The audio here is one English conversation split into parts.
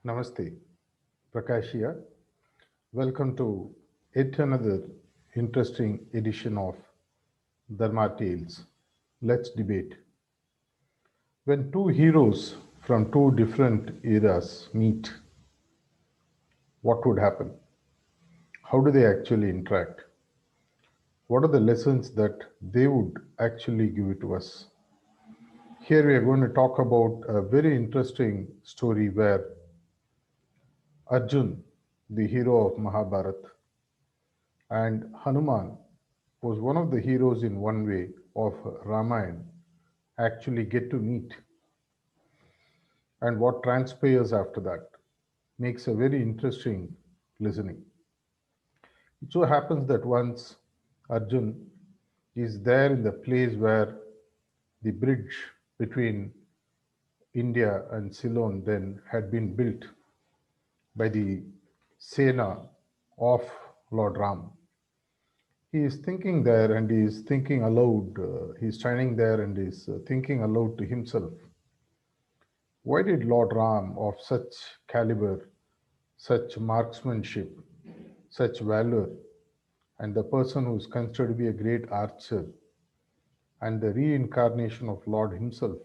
Namaste, Prakash here. Welcome to yet another interesting edition of Dharma Tales. Let's debate. When two heroes from two different eras meet, what would happen? How do they actually interact? What are the lessons that they would actually give it to us? Here we are going to talk about a very interesting story where Arjun, the hero of Mahabharata, and Hanuman was one of the heroes in one way of Ramayana actually get to meet, and what transpires after that makes a very interesting listening. It so happens that once Arjun is there in the place where the bridge between India and Ceylon then had been built by the Sena of Lord Ram. He is thinking there and he is thinking aloud. He's standing there and is thinking aloud to himself. Why did Lord Ram, of such caliber, such marksmanship, such valor, and the person who is considered to be a great archer and the reincarnation of Lord himself,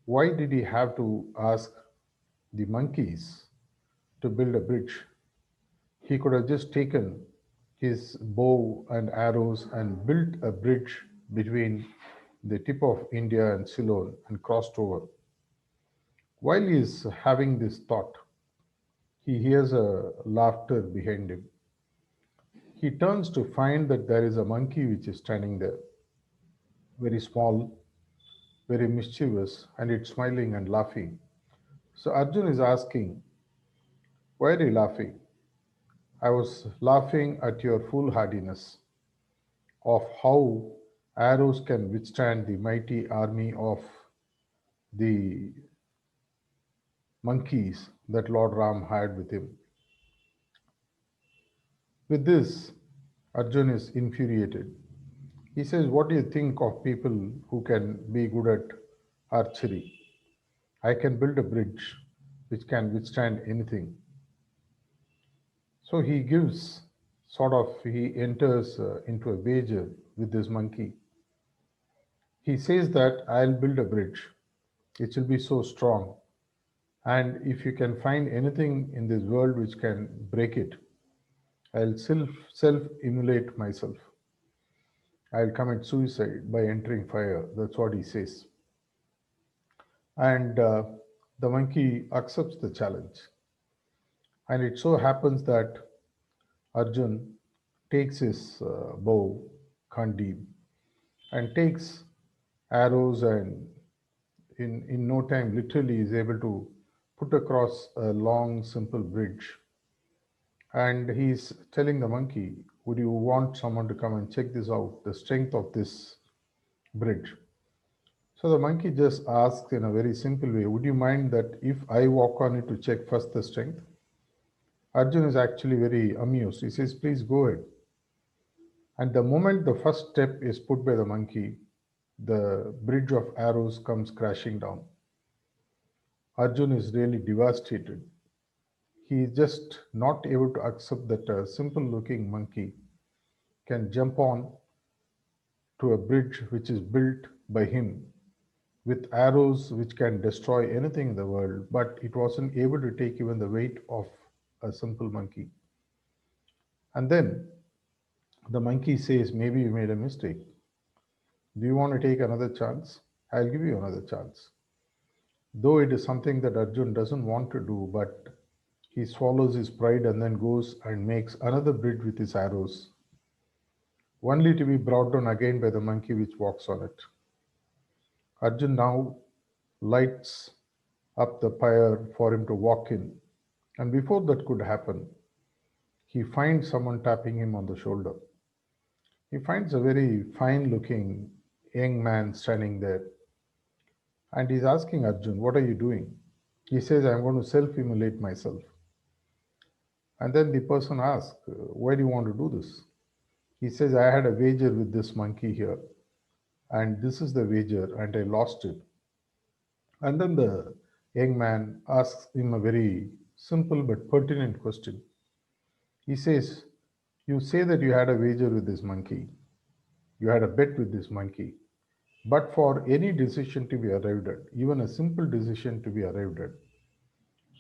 why did he have to ask the monkeys to build a bridge? He could have just taken his bow and arrows and built a bridge between the tip of India and Ceylon and crossed over. While he is having this thought, he hears a laughter behind him. He turns to find that there is a monkey which is standing there, very small, very mischievous, and it's smiling and laughing. So Arjun is asking, why are you laughing? I was laughing at your foolhardiness of how arrows can withstand the mighty army of the monkeys that Lord Ram had with him. With this, Arjun is infuriated. He says, what do you think of people who can be good at archery? I can build a bridge which can withstand anything. So he gives he enters into a wager with this monkey. He says that I'll build a bridge. It will be so strong. And if you can find anything in this world which can break it, I'll self immolate myself. I'll commit suicide by entering fire. That's what he says. And the monkey accepts the challenge. And it so happens that Arjun takes his bow, Khandi, and takes arrows and in no time literally is able to put across a long simple bridge. And he's telling the monkey, would you want someone to come and check this out, the strength of this bridge? So the monkey just asks in a very simple way, would you mind that if I walk on it to check first the strength? Arjun is actually very amused. He says, please go ahead. And the moment the first step is put by the monkey, the bridge of arrows comes crashing down. Arjun is really devastated. He is just not able to accept that a simple looking monkey can jump on to a bridge which is built by him with arrows which can destroy anything in the world, but it wasn't able to take even the weight of a simple monkey. And then the monkey says, maybe you made a mistake. Do you want to take another chance? I'll give you another chance. Though it is something that Arjun doesn't want to do, but he swallows his pride and then goes and makes another bridge with his arrows, only to be brought down again by the monkey which walks on it. Arjun now lights up the pyre for him to walk in, and before that could happen, he finds someone tapping him on the shoulder. He finds a very fine looking young man standing there, and he's asking Arjun, what are you doing? He says, I'm going to self immolate myself. And then the person asks, why do you want to do this? He says, I had a wager with this monkey here, and this is the wager, and I lost it. And then the young man asks him a very simple but pertinent question. He says, "You say that you had a wager with this monkey, you had a bet with this monkey, but for any decision to be arrived at, even a simple decision to be arrived at,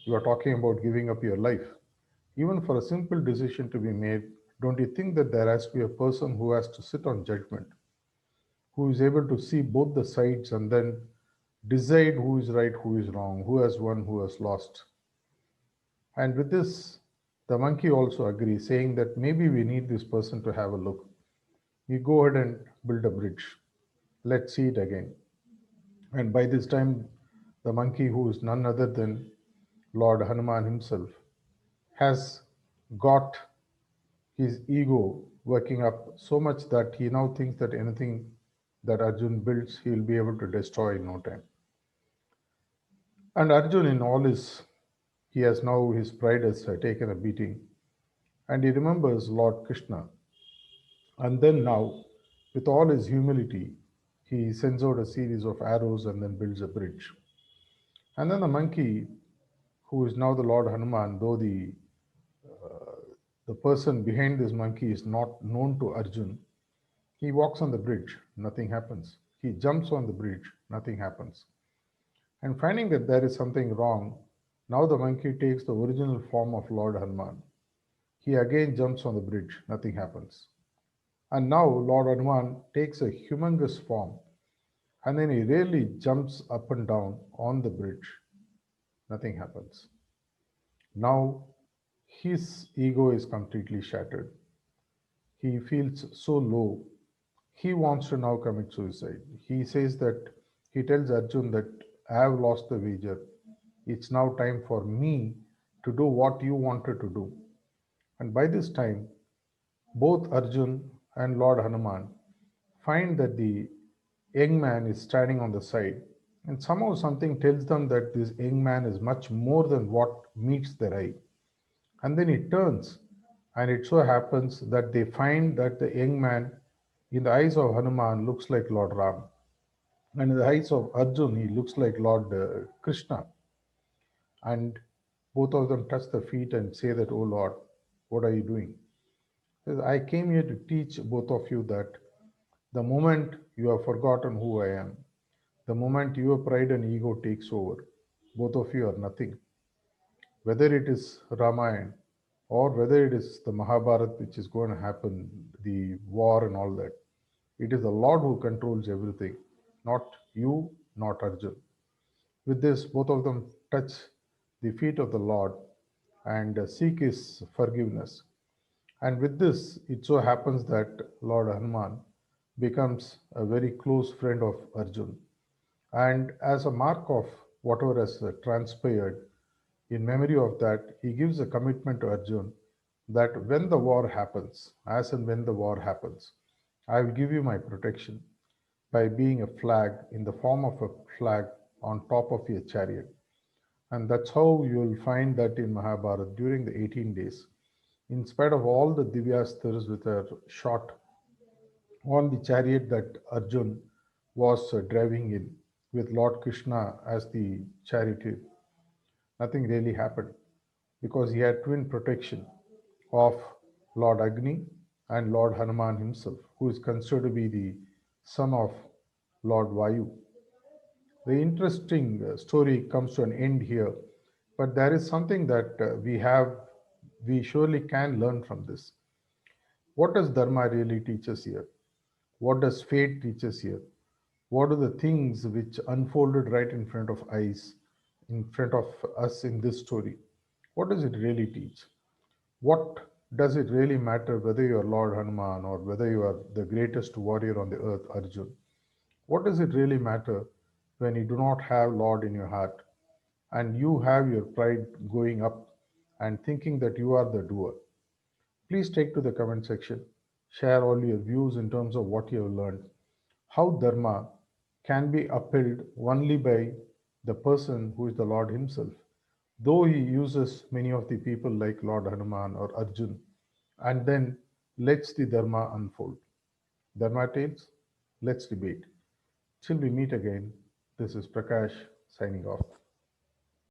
you are talking about giving up your life. Even for a simple decision to be made, don't you think that there has to be a person who has to sit on judgment, who is able to see both the sides and then decide who is right, who is wrong, who has won, who has lost?" And with this, the monkey also agrees, saying that maybe we need this person to have a look. We go ahead and build a bridge. Let's see it again. And by this time, the monkey, who is none other than Lord Hanuman himself, has got his ego working up so much that he now thinks that anything that Arjun builds, he will be able to destroy in no time. And Arjun, in all his, he has now his pride has taken a beating, and he remembers Lord Krishna. And then now, with all his humility, he sends out a series of arrows and then builds a bridge. And then the monkey, who is now the Lord Hanuman, though the person behind this monkey is not known to Arjun, he walks on the bridge, nothing happens. He jumps on the bridge, nothing happens. And finding that there is something wrong, now the monkey takes the original form of Lord Hanuman. He again jumps on the bridge, nothing happens. And now Lord Hanuman takes a humongous form, and then he really jumps up and down on the bridge, nothing happens. Now his ego is completely shattered. He feels so low. He wants to now commit suicide. He says that he tells Arjun that I have lost the wager. It's now time for me to do what you wanted to do. And by this time, both Arjun and Lord Hanuman find that the young man is standing on the side. And somehow something tells them that this young man is much more than what meets their eye. And then it turns, and it so happens that they find that the young man, in the eyes of Hanuman, looks like Lord Ram, and in the eyes of Arjun, he looks like Lord Krishna. And both of them touch the feet and say that, "Oh Lord, what are you doing?" He says, "I came here to teach both of you that the moment you have forgotten who I am, the moment your pride and ego takes over, both of you are nothing. Whether it is Ramayana or whether it is the Mahabharata which is going to happen, the war and all that, it is the Lord who controls everything, not you, not Arjun." With this, both of them touch the feet of the Lord and seek his forgiveness. And with this, it so happens that Lord Hanuman becomes a very close friend of Arjun. And as a mark of whatever has transpired, in memory of that, he gives a commitment to Arjun that when the war happens, as and when the war happens, I will give you my protection by being a flag in the form of a flag on top of your chariot. And that's how you will find that in Mahabharata during the 18 days, in spite of all the Divyastras with a shot on the chariot that Arjun was driving in with Lord Krishna as the charioteer, nothing really happened because he had twin protection of Lord Agni and Lord Hanuman himself, who is considered to be the son of Lord Vayu. The interesting story comes to an end here, but there is something that we surely can learn from this. What does Dharma really teach us here? What does fate teach us here? What are the things which unfolded right in front of eyes, in front of us in this story? What does it really teach? What does it really matter whether you are Lord Hanuman or whether you are the greatest warrior on the earth, Arjun? What does it really matter when you do not have Lord in your heart and you have your pride going up and thinking that you are the doer? Please take to the comment section, share all your views in terms of what you have learned, how Dharma can be upheld only by the person who is the Lord Himself, though He uses many of the people like Lord Hanuman or Arjun, and then lets the Dharma unfold. Dharma tales, let's debate. Till we meet again, this is Prakash signing off.